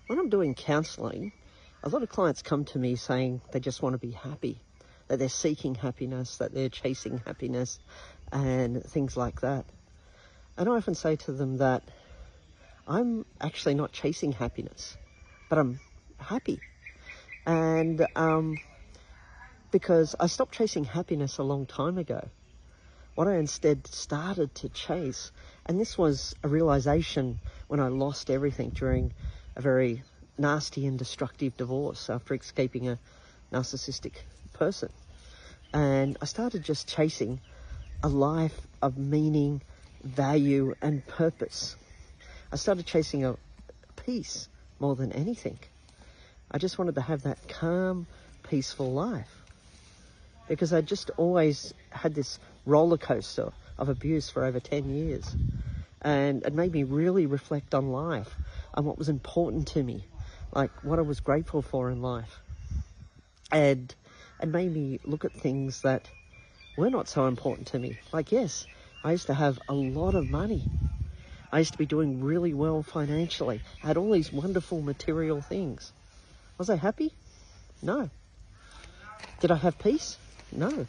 When I'm doing counselling, a lot of clients come to me saying they just want to be happy, that they're seeking happiness, that they're chasing happiness, and things like that. And I often say to them that I'm actually not chasing happiness, but I'm happy. And because I stopped chasing happiness a long time ago. What I instead started to chase, and this was a realization when I lost everything during a very nasty and destructive divorce after escaping a narcissistic person. And I started just chasing a life of meaning, value, and purpose. I started chasing a peace more than anything. I just wanted to have that calm, peaceful life. Because I just always had this roller coaster of abuse for over 10 years. And it made me really reflect on life and what was important to me, like what I was grateful for in life. And it made me look at things that were not so important to me. Like, yes, I used to have a lot of money. I used to be doing really well financially. I had all these wonderful material things. Was I happy? No. Did I have peace? No.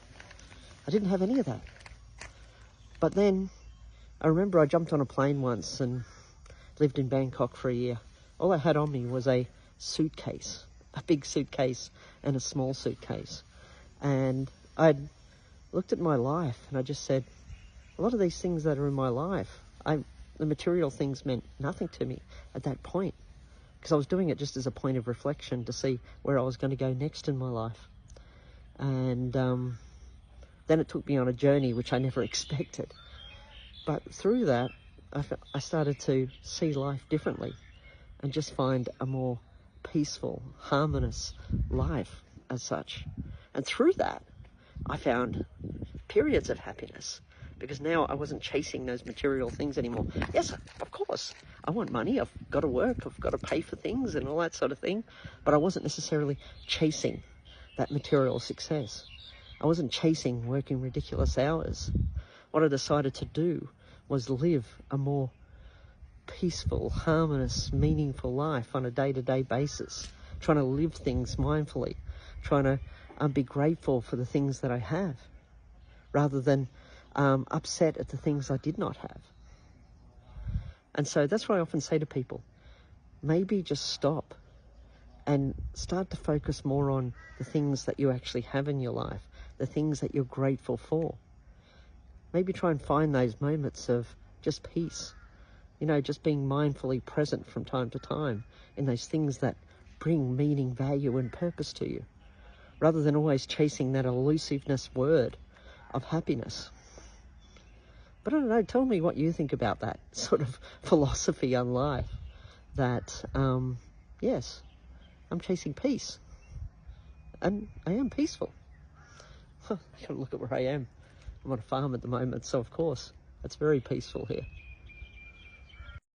I didn't have any of that. But then I remember I jumped on a plane once and lived in Bangkok for a year. All I had on me was a suitcase, a big suitcase and a small suitcase. And I'd looked at my life and I just said, a lot of these things that are in my life, the material things meant nothing to me at that point, because I was doing it just as a point of reflection to see where I was going to go next in my life. And then it took me on a journey which I never expected. But through that, I started to see life differently and just find a more peaceful, harmonious life as such. And through that, I found periods of happiness, because now I wasn't chasing those material things anymore. Yes, of course, I want money, I've got to work, I've got to pay for things and all that sort of thing, but I wasn't necessarily chasing that material success. I wasn't chasing working ridiculous hours. What I decided to do was live a more peaceful, harmonious, meaningful life on a day-to-day basis, trying to live things mindfully, trying to be grateful for the things that I have, rather than upset at the things I did not have. And so that's what I often say to people. Maybe just stop and start to focus more on the things that you actually have in your life, the things that you're grateful for. Maybe try and find those moments of just peace, just being mindfully present from time to time in those things that bring meaning, value, and purpose to you, rather than always chasing that elusiveness word of happiness. But I don't know, tell me what you think about that sort of philosophy on life, that, yes, I'm chasing peace, and I am peaceful. You gotta look at where I am. I'm on a farm at the moment, so of course, it's very peaceful here.